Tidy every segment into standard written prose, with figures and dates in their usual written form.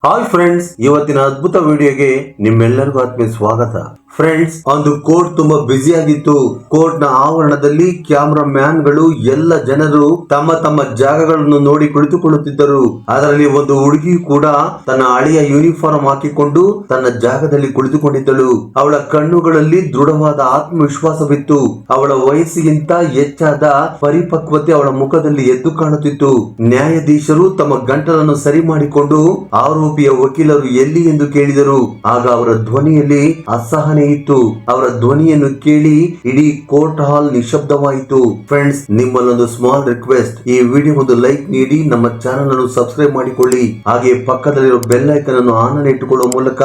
Hi friends, ಇವತ್ತಿನ ಅದ್ಭುತ ವಿಡಿಯೋಗೆ ನಿಮ್ಮೆಲ್ಲರಿಗೂ ಆತ್ಮೀಯ ಸ್ವಾಗತ. ಫ್ರೆಂಡ್ಸ್, ಒಂದು ಕೋರ್ಟ್ ತುಂಬಾ ಬ್ಯುಸಿ ಆಗಿತ್ತು. ಕೋರ್ಟ್ ನ ಆವರಣದಲ್ಲಿ ಕ್ಯಾಮರಾ ಮ್ಯಾನ್ ಗಳು ಎಲ್ಲ ಜನರು ತಮ್ಮ ತಮ್ಮ ಜಾಗಗಳನ್ನು ನೋಡಿ ಕುಳಿತುಕೊಳ್ಳುತ್ತಿದ್ದರು. ಅದರಲ್ಲಿ ಒಂದು ಹುಡುಗಿ ಕೂಡ ತನ್ನ ಹಳೆಯ ಯೂನಿಫಾರ್ಮ್ ಹಾಕಿಕೊಂಡು ತನ್ನ ಜಾಗದಲ್ಲಿ ಕುಳಿತುಕೊಂಡಿದ್ದಳು. ಅವಳ ಕಣ್ಣುಗಳಲ್ಲಿ ದೃಢವಾದ ಆತ್ಮವಿಶ್ವಾಸವಿತ್ತು. ಅವಳ ವಯಸ್ಸಿಗಿಂತ ಹೆಚ್ಚಾದ ಪರಿಪಕ್ವತೆ ಅವಳ ಮುಖದಲ್ಲಿ ಎದ್ದು ಕಾಣುತ್ತಿತ್ತು. ನ್ಯಾಯಾಧೀಶರು ತಮ್ಮ ಗಂಟಲನ್ನು ಸರಿ ಮಾಡಿಕೊಂಡು ಆರೋಪಿಯ ವಕೀಲರು ಎಲ್ಲಿ ಎಂದು ಕೇಳಿದರು. ಆಗ ಅವರ ಧ್ವನಿಯಲ್ಲಿ ಅಸಹನೆ ಇತ್ತು. ಅವರ ಧ್ವನಿಯನ್ನು ಕೇಳಿ ಇಡೀ ಕೋರ್ಟ್ ಹಾಲ್ ನಿಶಬ್ದವಾಯಿತು. ಫ್ರೆಂಡ್ಸ್, ನಿಮ್ಮಲ್ಲೊಂದು ಸ್ಮಾಲ್ ರಿಕ್ವೆಸ್ಟ್, ಈ ವಿಡಿಯೋ ಒಂದು ಲೈಕ್ ನೀಡಿ ನಮ್ಮ ಚಾನೆಲ್ ಅನ್ನು ಸಬ್ಸ್ಕ್ರೈಬ್ ಮಾಡಿಕೊಳ್ಳಿ. ಹಾಗೆ ಪಕ್ಕದಲ್ಲಿರುವ ಬೆಲ್ ಐಕನ್ ಅನ್ನು ಆನ್ ಅಲ್ಲಿ ಇಟ್ಟುಕೊಳ್ಳುವ ಮೂಲಕ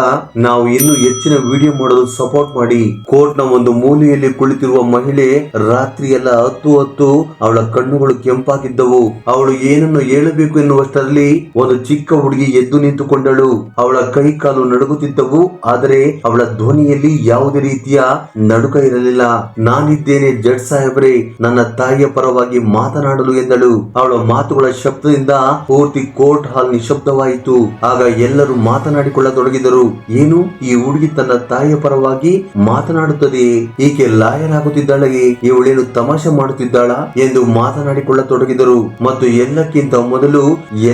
ನಾವು ಇನ್ನೂ ಹೆಚ್ಚಿನ ವಿಡಿಯೋ ಮಾಡಲು ಸಪೋರ್ಟ್ ಮಾಡಿ. ಕೋರ್ಟ್ ನ ಒಂದು ಮೂಲೆಯಲ್ಲಿ ಕುಳಿತಿರುವ ಮಹಿಳೆ ರಾತ್ರಿ ಎಲ್ಲ ಹತ್ತು ಅವಳ ಕಣ್ಣುಗಳು ಕೆಂಪಾಗಿದ್ದವು. ಅವಳು ಏನನ್ನು ಹೇಳಬೇಕು ಎನ್ನುವಷ್ಟರಲ್ಲಿ ಒಂದು ಚಿಕ್ಕ ಹುಡುಗಿ ಎದ್ದು ನಿಂತುಕೊಂಡಳು. ಅವಳ ಕೈ ಕಾಲು ನಡುಗುತ್ತಿದ್ದವು, ಆದರೆ ಅವಳ ಧ್ವನಿಯಲ್ಲಿ ಯಾವುದೇ ರೀತಿಯ ನಡುಕ ಇರಲಿಲ್ಲ. ನಾನಿದ್ದೇನೆ ಜಡ್ಜ್ ಸಾಹೇಬ್ರೆ, ನನ್ನ ತಾಯಿಯ ಪರವಾಗಿ ಮಾತನಾಡಲು ಎಂದಳು. ಅವಳ ಮಾತುಗಳ ಶಬ್ದದಿಂದ ಪೂರ್ತಿ ಕೋರ್ಟ್ ಹಾಲ್ ನಿಶಬ್ದವಾಯಿತು. ಆಗ ಎಲ್ಲರೂ ಮಾತನಾಡಿಕೊಳ್ಳತೊಡಗಿದರು. ಏನು, ಈ ಹುಡುಗಿ ತನ್ನ ತಾಯಿಯ ಪರವಾಗಿ ಮಾತನಾಡುತ್ತದೆಯೇ? ಈಕೆ ಲಾಯರ್ ಆಗುತ್ತಿದ್ದಾಳೆಯೇ? ಇವಳೇನು ತಮಾಷೆ ಮಾಡುತ್ತಿದ್ದಾಳ ಎಂದು ಮಾತನಾಡಿಕೊಳ್ಳತೊಡಗಿದರು. ಮತ್ತು ಎಲ್ಲಕ್ಕಿಂತ ಮೊದಲು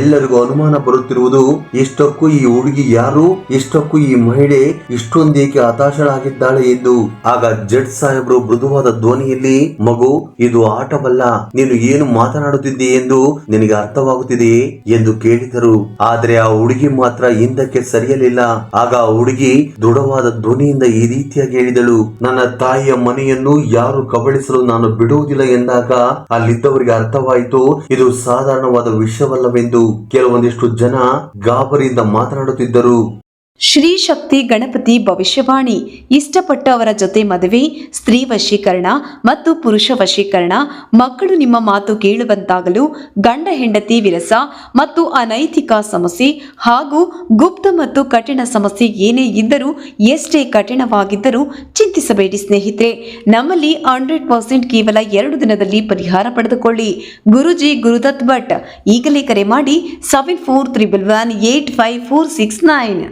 ಎಲ್ಲರಿಗೂ ಅನುಮಾನ ಬರುತ್ತಿರುವುದು, ಇಷ್ಟಕ್ಕೂ ಈ ಹುಡುಗಿ ಯಾರು? ಇಷ್ಟಕ್ಕೂ ಈ ಮಹಿಳೆ ಇಷ್ಟೊಂದೇಕೆ ಹತಾಶಳಾಗಿದ್ದಾಳೆ ಎಂದು. ಆಗ ಜಡ್ಜ್ ಸಾಹೇಬ್ರು ಮೃದುವಾದ ಧ್ವನಿಯಲ್ಲಿ, ಮಗು, ಇದು ಆಟವಲ್ಲ. ನೀನು ಏನು ಮಾತನಾಡುತ್ತಿದ್ದೆ ಎಂದು ನಿನಗೆ ಅರ್ಥವಾಗುತ್ತಿದೆಯೇ ಎಂದು ಕೇಳಿದರು. ಆದ್ರೆ ಆ ಹುಡುಗಿ ಮಾತ್ರ ಹಿಂದಕ್ಕೆ ಸರಿಯಲಿಲ್ಲ. ಆಗ ಆ ಹುಡುಗಿ ದೃಢವಾದ ಧ್ವನಿಯಿಂದ ಈ ರೀತಿಯಾಗಿ ಹೇಳಿದಳು, ನನ್ನ ತಾಯಿಯ ಮನೆಯನ್ನು ಯಾರು ಕಬಳಿಸಲು ನಾನು ಬಿಡುವುದಿಲ್ಲ ಎಂದಾಗ ಅಲ್ಲಿದ್ದವರಿಗೆ ಅರ್ಥವಾಯಿತು, ಇದು ಸಾಧಾರಣವಾದ ವಿಷಯವಲ್ಲವೆಂದು. ಕೆಲವೊಂದಿಷ್ಟು ಜನ ಗಾಬರಿಯಿಂದ ಮಾತನಾಡುತ್ತಿದ್ದರು. ಶ್ರೀ ಶಕ್ತಿ ಗಣಪತಿ ಭವಿಷ್ಯವಾಣಿ. ಇಷ್ಟಪಟ್ಟವರ ಜೊತೆ ಮದುವೆ, ಸ್ತ್ರೀ ವಶೀಕರಣ ಮತ್ತು ಪುರುಷ ವಶೀಕರಣ, ಮಕ್ಕಳು ನಿಮ್ಮ ಮಾತು ಕೇಳುವಂತಾಗಲು, ಗಂಡ ಹೆಂಡತಿ ವಿರಸ ಮತ್ತು ಅನೈತಿಕ ಸಮಸ್ಯೆ ಹಾಗೂ ಗುಪ್ತ ಮತ್ತು ಕಠಿಣ ಸಮಸ್ಯೆ ಏನೇ ಇದ್ದರೂ, ಎಷ್ಟೇ ಕಠಿಣವಾಗಿದ್ದರೂ ಚಿಂತಿಸಬೇಡಿ ಸ್ನೇಹಿತರೆ. ನಮ್ಮಲ್ಲಿ 100% ಕೇವಲ 2 ದಿನದಲ್ಲಿ ಪರಿಹಾರ ಪಡೆದುಕೊಳ್ಳಿ. ಗುರುಜಿ ಗುರುದತ್ ಭಟ್. ಈಗಲೇ ಕರೆ ಮಾಡಿ 7411185469.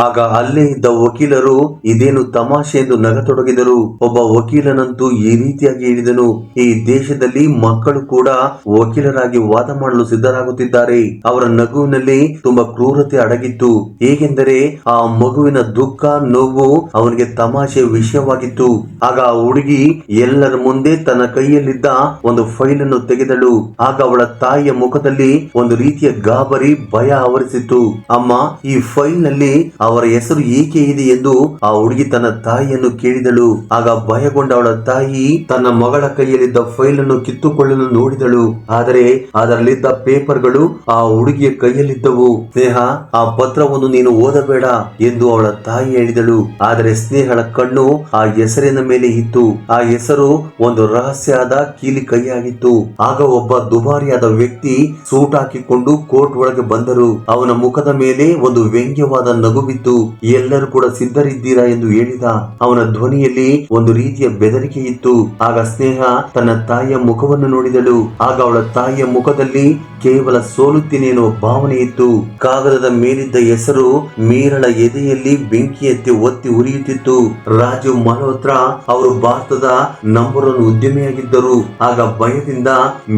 ಆಗ ಅಲ್ಲೇ ಇದ್ದ ವಕೀಲರು ಇದೇನು ತಮಾಷೆ ಎಂದು ನಗತೊಡಗಿದರು. ಒಬ್ಬ ವಕೀಲನಂತೂ ಈ ರೀತಿಯಾಗಿ ಹೇಳಿದನು, ಈ ದೇಶದಲ್ಲಿ ಮಕ್ಕಳು ಕೂಡ ವಕೀಲರಾಗಿ ವಾದ ಮಾಡಲು ಸಿದ್ಧರಾಗುತ್ತಿದ್ದಾರೆ. ಅವರ ನಗುವಿನಲ್ಲಿ ತುಂಬಾ ಕ್ರೂರತೆ ಅಡಗಿತ್ತು. ಹೇಗೆಂದರೆ ಆ ಮಗುವಿನ ದುಃಖ, ನೋವು ಅವನಿಗೆ ತಮಾಷೆ ವಿಷಯವಾಗಿತ್ತು. ಆಗ ಆ ಹುಡುಗಿ ಎಲ್ಲರ ಮುಂದೆ ತನ್ನ ಕೈಯಲ್ಲಿದ್ದ ಒಂದು ಫೈಲ್ ಅನ್ನು ತೆಗೆದಳು. ಆಗ ಅವಳ ತಾಯಿಯ ಮುಖದಲ್ಲಿ ಒಂದು ರೀತಿಯ ಗಾಬರಿ, ಭಯ ಆವರಿಸಿತು. ಅಮ್ಮ, ಈ ಫೈಲ್ ನಲ್ಲಿ ಅವರ ಹೆಸರು ಏಕೆ ಇದೆ ಎಂದು ಆ ಹುಡುಗಿ ತನ್ನ ತಾಯಿಯನ್ನು ಕೇಳಿದಳು. ಆಗ ಭಯಗೊಂಡ ಅವಳ ತಾಯಿ ತನ್ನ ಮಗಳ ಕೈಯಲ್ಲಿದ್ದ ಫೈಲ್ ಅನ್ನು ಕಿತ್ತುಕೊಳ್ಳಲು ನೋಡಿದಳು. ಆದರೆ ಅದರಲ್ಲಿದ್ದ ಪೇಪರ್ಗಳು ಆ ಹುಡುಗಿಯ ಕೈಯಲ್ಲಿದ್ದವು. ಸ್ನೇಹ, ಆ ಪತ್ರವನ್ನು ನೀನು ಓದಬೇಡ ಎಂದು ಅವಳ ತಾಯಿ ಹೇಳಿದಳು. ಆದರೆ ಸ್ನೇಹಳ ಕಣ್ಣು ಆ ಹೆಸರಿನ ಮೇಲೆ ಇತ್ತು. ಆ ಹೆಸರು ಒಂದು ರಹಸ್ಯದ ಕೀಲಿ ಕೈಯಾಗಿತ್ತು. ಆಗ ಒಬ್ಬ ದುಬಾರಿಯಾದ ವ್ಯಕ್ತಿ ಸೂಟ್ ಹಾಕಿಕೊಂಡು ಕೋರ್ಟ್ ಒಳಗೆ ಬಂದರು. ಅವನ ಮುಖದ ಮೇಲೆ ಒಂದು ವ್ಯಂಗ್ಯವಾದ ನಗು. ಎಲ್ಲರೂ ಕೂಡ ಸಿದ್ಧರಿದ್ದೀರಾ ಎಂದು ಹೇಳಿದ. ಅವನ ಧ್ವನಿಯಲ್ಲಿ ಒಂದು ರೀತಿಯ ಬೆದರಿಕೆ ಇತ್ತು. ಆಗ ಸ್ನೇಹ ತನ್ನ ತಾಯಿಯ ಮುಖವನ್ನು ನೋಡಿದಳು. ಆಗ ಅವಳ ತಾಯಿಯ ಮುಖದಲ್ಲಿ ಕೇವಲ ಸೋಲುತ್ತೇನೆ ಎನ್ನುವ ಭಾವನೆ ಇತ್ತು. ಕಾಗದದ ಮೇಲಿದ್ದ ಹೆಸರು ಮೀರಳ ಎದೆಯಲ್ಲಿ ಬೆಂಕಿ ಎತ್ತಿ ಒತ್ತಿ ಉರಿಯುತ್ತಿತ್ತು. ರಾಜೀವ್ ಮಲ್ಹೋತ್ರಾ ಅವರು ಭಾರತದ ನಂಬರ್ 1 ಉದ್ಯಮಿಯಾಗಿದ್ದರು. ಆಗ ಭಯದಿಂದ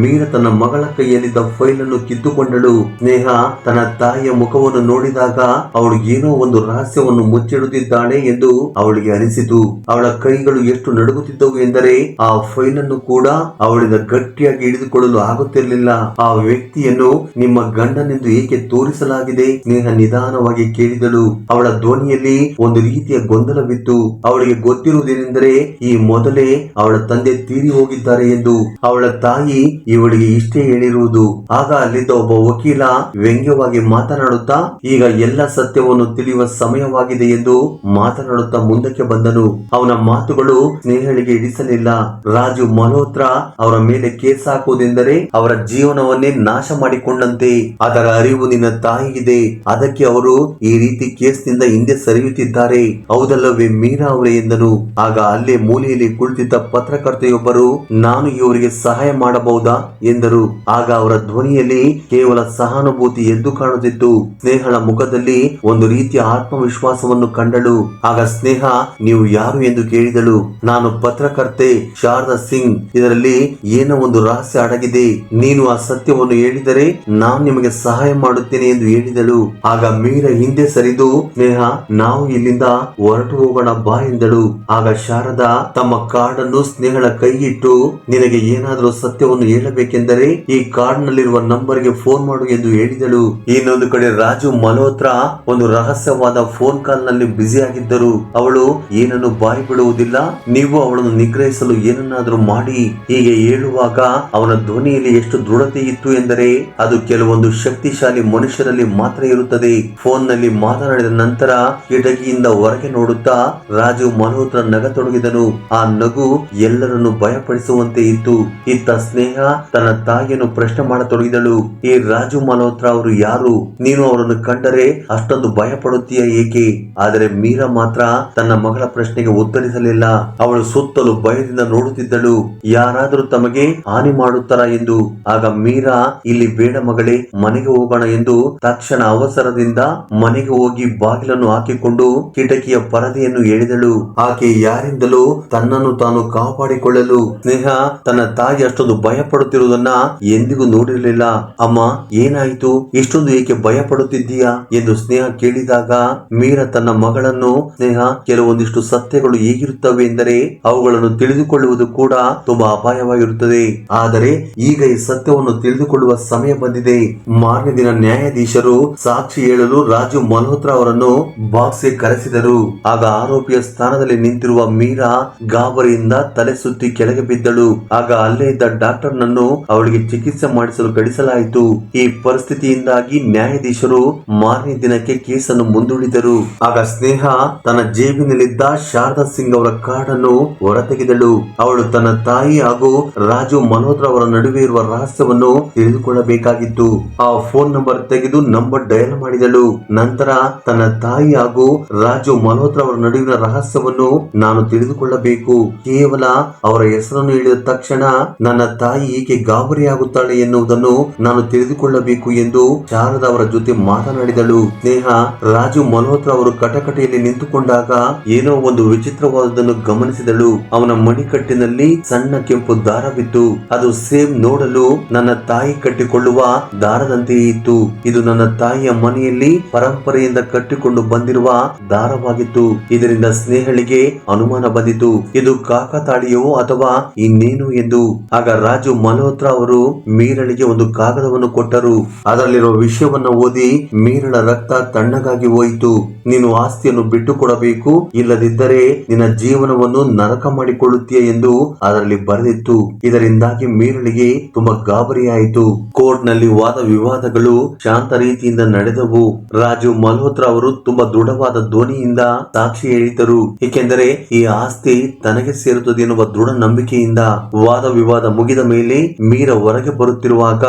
ಮೀರ ತನ್ನ ಮಗಳ ಕೈಯಲ್ಲಿದ್ದ ಫೈಲ್ ಅನ್ನು ಕಿತ್ತುಕೊಂಡಳು. ಸ್ನೇಹ ತನ್ನ ತಾಯಿಯ ಮುಖವನ್ನು ನೋಡಿದಾಗ ಅವಳು ಏನೋ ಒಂದು ರಹಸ್ಯವನ್ನು ಮುಚ್ಚಿಡುತ್ತಿದ್ದಾಳೆ ಎಂದು ಅವಳಿಗೆ ಅನಿಸಿತು. ಅವಳ ಕೈಗಳು ಎಷ್ಟು ನಡುಗುತ್ತಿದ್ದವು ಎಂದರೆ ಆ ಫೈಲ್ ಅನ್ನು ಕೂಡ ಅವಳಿಂದ ಗಟ್ಟಿಯಾಗಿ ಹಿಡಿದುಕೊಳ್ಳಲು ಆಗುತ್ತಿರಲಿಲ್ಲ. ಆ ವ್ಯಕ್ತಿಯನ್ನು ನಿಮ್ಮ ಗಂಡನೆಂದು ಏಕೆ ತೋರಿಸಲಾಗಿದೆ? ಸ್ನೇಹ ನಿಧಾನವಾಗಿ ಕೇಳಿದಳು. ಅವಳ ಧ್ವನಿಯಲ್ಲಿ ಒಂದು ರೀತಿಯ ಗೊಂದಲವಿತ್ತು. ಅವಳಿಗೆ ಗೊತ್ತಿರುವುದೇನೆಂದರೆ ಈ ಮೊದಲೇ ಅವಳ ತಂದೆ ತೀರಿ ಹೋಗಿದ್ದಾರೆ ಎಂದು. ಅವಳ ತಾಯಿ ಇವಳಿಗೆ ಇಷ್ಟೇ ಹೇಳಿರುವುದು. ಆಗ ಅಲ್ಲಿದ್ದ ಒಬ್ಬ ವಕೀಲ ವ್ಯಂಗ್ಯವಾಗಿ ಮಾತನಾಡುತ್ತಾ, ಈಗ ಎಲ್ಲ ಸತ್ಯವನ್ನು ತಿಳಿಯುವ ಕರೆಯುವ ಸಮಯವಾಗಿದೆ ಎಂದು ಮಾತನಾಡುತ್ತಾ ಮುಂದಕ್ಕೆ ಬಂದನು. ಅವನ ಮಾತುಗಳು ಸ್ನೇಹಳಿಗೆ ಹಿಡಿಸಲಿಲ್ಲ. ರಾಜು ಮಲ್ಹೋತ್ರಾ ಅವರ ಮೇಲೆ ಕೇಸ್ ಹಾಕುವುದೆಂದರೆ ಅವರ ಜೀವನವನ್ನೇ ನಾಶ ಮಾಡಿಕೊಂಡಂತೆ. ಅದರ ಅರಿವು ನಿನ್ನ ತಾಯಿಗಿದೆ, ಅದಕ್ಕೆ ಅವರು ಈ ರೀತಿ ಕೇಸ್ನಿಂದ ಹಿಂದೆ ಸರಿಯುತ್ತಿದ್ದಾರೆ, ಹೌದಲ್ಲವೇ ಮೀರಾ ಅವರೇ ಎಂದನು. ಆಗ ಅಲ್ಲೇ ಮೂಲೆಯಲ್ಲಿ ಕುಳಿತಿದ್ದ ಪತ್ರಕರ್ತೆಯೊಬ್ಬರು, ನಾನು ಇವರಿಗೆ ಸಹಾಯ ಮಾಡಬಹುದಾ ಎಂದರು. ಆಗ ಅವರ ಧ್ವನಿಯಲ್ಲಿ ಕೇವಲ ಸಹಾನುಭೂತಿ ಎದ್ದು ಕಾಣುತ್ತಿತ್ತು. ಸ್ನೇಹಳ ಮುಖದಲ್ಲಿ ಒಂದು ರೀತಿಯ ಆತ್ಮವಿಶ್ವಾಸವನ್ನು ಕಂಡಳು. ಆಗ ಸ್ನೇಹ, ನೀವು ಯಾರು ಎಂದು ಕೇಳಿದಳು. ನಾನು ಪತ್ರಕರ್ತೆ ಶಾರದಾ ಸಿಂಗ್, ಇದರಲ್ಲಿ ಏನೋ ಒಂದು ರಹಸ್ಯ ಅಡಗಿದೆ, ನೀನು ಆ ಸತ್ಯವನ್ನು ಹೇಳಿದರೆ ನಾನು ನಿಮಗೆ ಸಹಾಯ ಮಾಡುತ್ತೇನೆ ಎಂದು ಹೇಳಿದಳು. ಆಗ ಮೀರಾ ಹಿಂದೆ ಸರಿದು, ಸ್ನೇಹ, ನಾವು ಇಲ್ಲಿಂದ ಹೊರಟು ಹೋಗೋಣ ಬಾ ಎಂದಳು. ಆಗ ಶಾರದಾ ತಮ್ಮ ಕಾರ್ಡ್ ಅನ್ನು ಸ್ನೇಹಳ ಕೈಗಿಟ್ಟು, ನಿನಗೆ ಏನಾದರೂ ಸತ್ಯವನ್ನು ಹೇಳಬೇಕೆಂದರೆ ಈ ಕಾರ್ಡ್ ನಲ್ಲಿರುವ ನಂಬರ್ ಗೆ ಫೋನ್ ಮಾಡು ಎಂದು ಹೇಳಿದಳು. ಇನ್ನೊಂದು ಕಡೆ ರಾಜು ಮಲ್ಹೋತ್ರಾ ಒಂದು ರಹಸ್ಯವಾದ ಫೋನ್ ಕಾಲ್ ನಲ್ಲಿ ಬ್ಯುಸಿ ಆಗಿದ್ದರು. ಅವಳು ಏನನ್ನು ಬಾಯಿ ಬಿಡುವುದಿಲ್ಲ, ನೀವು ಅವಳನ್ನು ನಿಗ್ರಹಿಸಲು ಏನನ್ನಾದರೂ ಮಾಡಿ ಹೀಗೆ ಹೇಳುವಾಗ ಅವನ ಧ್ವನಿಯಲ್ಲಿ ಎಷ್ಟು ದೃಢತೆ ಇತ್ತು ಎಂದರೆ ಅದು ಕೆಲವೊಂದು ಶಕ್ತಿಶಾಲಿ ಮನುಷ್ಯರಲ್ಲಿ ಮಾತ್ರ ಇರುತ್ತದೆ. ಫೋನ್ ನಲ್ಲಿ ಮಾತನಾಡಿದ ನಂತರ ಕಿಟಕಿಯಿಂದ ಹೊರಗೆ ನೋಡುತ್ತಾ ರಾಜು ಮಲ್ಹೋತ್ರಾ ನಗತೊಡಗಿದನು. ಆ ನಗು ಎಲ್ಲರನ್ನು ಭಯಪಡಿಸುವಂತೆ ಇತ್ತು. ಇತ್ತ ಸ್ನೇಹ ತನ್ನ ತಾಯಿಯನ್ನು ಪ್ರಶ್ನೆ ಮಾಡತೊಡಗಿದಳು. ಈ ರಾಜು ಮಲ್ಹೋತ್ರಾ ಅವರು ಯಾರು? ನೀನು ಅವರನ್ನು ಕಂಡರೆ ಅಷ್ಟೊಂದು ಭಯ ಪಡುತ್ತೀಯ ಏಕೆ? ಆದರೆ ಮೀರಾ ಮಾತ್ರ ತನ್ನ ಮಗಳ ಪ್ರಶ್ನೆಗೆ ಉತ್ತರಿಸಲಿಲ್ಲ. ಅವಳು ಸುತ್ತಲೂ ಭಯದಿಂದ ನೋಡುತ್ತಿದ್ದಳು, ಯಾರಾದರೂ ತಮಗೆ ಹಾನಿ ಮಾಡುತ್ತಾರಾ ಎಂದು. ಆಗ ಮೀರಾ, ಇಲ್ಲಿ ಬೇಡ ಮಗಳೇ, ಮನೆಗೆ ಹೋಗೋಣ ಎಂದು ತಕ್ಷಣ ಅವಸರದಿಂದ ಮನೆಗೆ ಹೋಗಿ ಬಾಗಿಲನ್ನು ಹಾಕಿಕೊಂಡು ಕಿಟಕಿಯ ಪರದೆಯನ್ನು ಎಳೆದಳು. ಆಕೆ ಯಾರಿಂದಲೂ ತನ್ನನ್ನು ತಾನು ಕಾಪಾಡಿಕೊಳ್ಳಲು ಸ್ನೇಹ ತನ್ನ ತಾಯಿ ಅಷ್ಟೊಂದು ಭಯ ಪಡುತ್ತಿರುವುದನ್ನ ಎಂದಿಗೂ ನೋಡಿರಲಿಲ್ಲ. ಅಮ್ಮ, ಏನಾಯಿತು, ಇಷ್ಟೊಂದು ಏಕೆ ಭಯ ಪಡುತ್ತಿದ್ದೀಯಾ ಎಂದು ಸ್ನೇಹ ಕೇಳಿದಾಗ ಮೀರಾ ತನ್ನ ಮಗಳನ್ನು, ಸ್ನೇಹ, ಕೆಲವೊಂದಿಷ್ಟು ಸತ್ಯಗಳು ಹೇಗಿರುತ್ತವೆ ಎಂದರೆ ಅವುಗಳನ್ನು ತಿಳಿದುಕೊಳ್ಳುವುದು ಕೂಡ ತುಂಬಾ ಅಪಾಯವಾಗಿರುತ್ತದೆ. ಆದರೆ ಈಗ ಈ ಸತ್ಯವನ್ನು ತಿಳಿದುಕೊಳ್ಳುವ ಸಮಯ ಬಂದಿದೆ. ಮಾರನೇ ದಿನ ನ್ಯಾಯಾಧೀಶರು ಸಾಕ್ಷಿ ಹೇಳಲು ರಾಜು ಮಲ್ಹೋತ್ರಾ ಅವರನ್ನು ಬಾಕ್ಸ್ಗೆ ಕರೆಸಿದರು. ಆಗ ಆರೋಪಿಯ ಸ್ಥಾನದಲ್ಲಿ ನಿಂತಿರುವ ಮೀರಾ ಗಾಬರಿಯಿಂದ ತಲೆ ಸುತ್ತಿ ಕೆಳಗೆ ಬಿದ್ದಳು. ಆಗ ಅಲ್ಲೇ ಇದ್ದ ಡಾಕ್ಟರ್ ನನ್ನು ಅವಳಿಗೆ ಚಿಕಿತ್ಸೆ ಮಾಡಿಸಲು ಕಳಿಸಲಾಯಿತು. ಈ ಪರಿಸ್ಥಿತಿಯಿಂದಾಗಿ ನ್ಯಾಯಾಧೀಶರು ಮಾರನೇ ದಿನಕ್ಕೆ ಕೇಸನ್ನು ಮುಂದೂಡಿದರು. ಆಗ ಸ್ನೇಹ ತನ್ನ ಜೇಬಿನಲ್ಲಿದ್ದ ಶಾರದಾ ಸಿಂಗ್ ಅವರ ಕಾರ್ಡ್ ಅನ್ನು ಹೊರತೆಗೆದಳು. ಅವಳು ತನ್ನ ತಾಯಿ ಹಾಗೂ ರಾಜು ಮಲ್ಹೋತ್ರಾ ಅವರ ನಡುವೆ ಇರುವ ರಹಸ್ಯವನ್ನು ತಿಳಿದುಕೊಳ್ಳಬೇಕಾಗಿತ್ತು. ಆ ಫೋನ್ ನಂಬರ್ ತೆಗೆದು ನಂಬರ್ ಡಯಲ್ ಮಾಡಿದಳು. ನಂತರ ತನ್ನ ತಾಯಿ ಹಾಗೂ ರಾಜು ಮಲ್ಹೋತ್ರಾ ಅವರ ನಡುವಿನ ರಹಸ್ಯವನ್ನು ನಾನು ತಿಳಿದುಕೊಳ್ಳಬೇಕು. ಕೇವಲ ಅವರ ಹೆಸರನ್ನು ಹೇಳಿದ ತಕ್ಷಣ ನನ್ನ ತಾಯಿ ಏಕೆ ಗಾಬರಿಯಾಗುತ್ತಾಳೆ ಎನ್ನುವುದನ್ನು ನಾನು ತಿಳಿದುಕೊಳ್ಳಬೇಕು ಎಂದು ಶಾರದಾ ಅವರ ಜೊತೆ ಮಾತನಾಡಿದಳು. ಸ್ನೇಹ ರಾಜು ಮಲ್ಹೋತ್ರಾ ಅವರು ಕಟಕಟೆಯಲ್ಲಿ ನಿಂತುಕೊಂಡಾಗ ಏನೋ ಒಂದು ವಿಚಿತ್ರವಾದದನ್ನು ಗಮನಿಸಿದಳು. ಅವನ ಮಣಿಕಟ್ಟಿನಲ್ಲಿ ಸಣ್ಣ ಕೆಂಪು ದಾರವಿತ್ತು. ಅದು ಸೇಮ್ ನೋಡಲು ನನ್ನ ತಾಯಿ ಕಟ್ಟಿಕೊಳ್ಳುವ ದಾರದಂತೆಯೇ ಇತ್ತು. ಇದು ನನ್ನ ತಾಯಿಯ ಮನೆಯಲ್ಲಿ ಪರಂಪರೆಯಿಂದ ಕಟ್ಟಿಕೊಂಡು ಬಂದಿರುವ ದಾರವಾಗಿತ್ತು. ಇದರಿಂದ ಸ್ನೇಹಳಿಗೆ ಅನುಮಾನ ಬಂದಿತು, ಇದು ಕಾಕತಾಳೀಯವೋ ಅಥವಾ ಇನ್ನೇನು ಎಂದು. ಆಗ ರಾಜು ಮಲ್ಹೋತ್ರಾ ಅವರು ಮೀರಳಿಗೆ ಒಂದು ಕಾಗದವನ್ನು ಕೊಟ್ಟರು. ಅದರಲ್ಲಿರುವ ವಿಷಯವನ್ನು ಓದಿ ಮೀರಳ ರಕ್ತ ತಣ್ಣಗಾಗಿ ಹೋಯಿತು. ನೀನು ಆಸ್ತಿಯನ್ನು ಬಿಟ್ಟು ಕೊಡಬೇಕು, ಇಲ್ಲದಿದ್ದರೆ ನಿನ್ನ ಜೀವನವನ್ನು ನರಕ ಮಾಡಿಕೊಳ್ಳುತ್ತೀಯ ಎಂದು ಅದರಲ್ಲಿ ಬರೆದಿತ್ತು. ಇದರಿಂದಾಗಿ ಮೀರಳಿಗೆ ತುಂಬಾ ಗಾಬರಿಯಾಯಿತು. ಕೋರ್ಟ್ ನಲ್ಲಿ ವಾದ ವಿವಾದಗಳು ಶಾಂತ ರೀತಿಯಿಂದ ನಡೆದವು. ರಾಜು ಮಲ್ಹೋತ್ರಾ ಅವರು ತುಂಬಾ ದೃಢವಾದ ಧ್ವನಿಯಿಂದ ಸಾಕ್ಷಿ ಹೇಳಿದರು, ಏಕೆಂದರೆ ಈ ಆಸ್ತಿ ತನಗೆ ಸೇರುತ್ತದೆ ಎನ್ನುವ ದೃಢ ನಂಬಿಕೆಯಿಂದ. ವಾದ ವಿವಾದ ಮುಗಿದ ಮೇಲೆ ಮೀರಾ ಹೊರಗೆ ಬರುತ್ತಿರುವಾಗ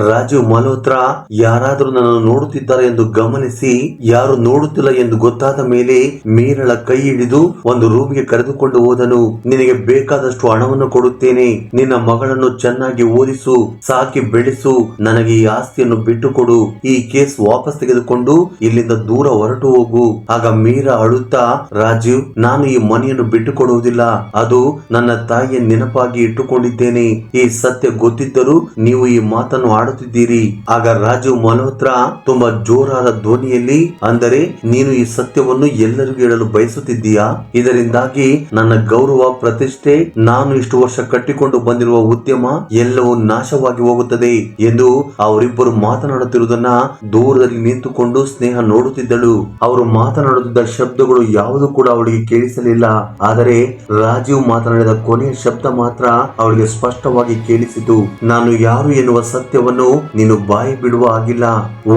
ರಾಜು ಮಲ್ಹೋತ್ರಾ ಯಾರಾದರೂ ನನ್ನನ್ನು ನೋಡುತ್ತಿದ್ದಾರೆ ಎಂದು ಗಮನಿಸಿ, ಯಾರು ನೋಡುತ್ತಿಲ್ಲ ಎಂದು ಗೊತ್ತಾದ ಮೇಲೆ ಮೀರಳ ಕೈ ಹಿಡಿದು ಒಂದು ರೂಮ್ಗೆ ಕರೆದುಕೊಂಡು ಹೋದನು. ನಿನಗೆ ಬೇಕಾದಷ್ಟು ಹಣವನ್ನು ಕೊಡುತ್ತೇನೆ, ನಿನ್ನ ಮಗಳನ್ನು ಚೆನ್ನಾಗಿ ಓದಿಸು, ಸಾಕಿ ಬೆಳೆಸು, ನನಗೆ ಈ ಆಸ್ತಿಯನ್ನು ಬಿಟ್ಟು ಕೊಡು, ಈ ಕೇಸ್ ವಾಪಸ್ ತೆಗೆದುಕೊಂಡು ಇಲ್ಲಿಂದ ದೂರ ಹೊರಟು ಹೋಗು. ಆಗ ಮೀರಾ ಅಳುತ್ತಾ, ರಾಜೀವ್, ನಾನು ಈ ಮನೆಯನ್ನು ಬಿಟ್ಟು ಕೊಡುವುದಿಲ್ಲ, ಅದು ನನ್ನ ತಾಯಿಯ ನೆನಪಾಗಿ ಇಟ್ಟುಕೊಂಡಿದ್ದೇನೆ. ಈ ಸತ್ಯ ಗೊತ್ತಿದ್ದರೂ ನೀವು ಈ ಮಾತನ್ನು ಆಡುತ್ತಿದ್ದೀರಿ. ಆಗ ರಾಜು ಮಲ್ಹೋತ್ರಾ ತುಂಬಾ ಜೋರಾದ ಧ್ವನಿಯಲ್ಲಿ, ಅಂದರೆ ನೀನು ಈ ಸತ್ಯವನ್ನು ಎಲ್ಲರಿಗೂ ಹೇಳಲು ಬಯಸುತ್ತಿದ್ದೀಯಾ? ಇದರಿಂದಾಗಿ ನನ್ನ ಗೌರವ, ಪ್ರತಿಷ್ಠೆ, ನಾನು ಇಷ್ಟು ವರ್ಷ ಕಟ್ಟಿಕೊಂಡು ಬಂದಿರುವ ಉದ್ಯಮ ಎಲ್ಲವೂ ನಾಶವಾಗಿ ಹೋಗುತ್ತದೆ ಎಂದು ಅವರಿಬ್ಬರು ಮಾತನಾಡುತ್ತಿರುವುದನ್ನ ದೂರದಲ್ಲಿ ನಿಂತುಕೊಂಡು ಸ್ನೇಹ ನೋಡುತ್ತಿದ್ದಳು. ಅವರು ಮಾತನಾಡುತ್ತಿದ್ದ ಶಬ್ದಗಳು ಯಾವುದು ಕೂಡ ಅವಳಿಗೆ ಕೇಳಿಸಲಿಲ್ಲ. ಆದರೆ ರಾಜೀವ್ ಮಾತನಾಡಿದ ಕೊನೆಯ ಶಬ್ದ ಮಾತ್ರ ಅವಳಿಗೆ ಸ್ಪಷ್ಟವಾಗಿ ಕೇಳಿಸಿತು. ನಾನು ಯಾರು ಎನ್ನುವ ಸತ್ಯವನ್ನು ನೀನು ಬಾಯಿ ಬಿಡುವ ಹಾಗಿಲ್ಲ.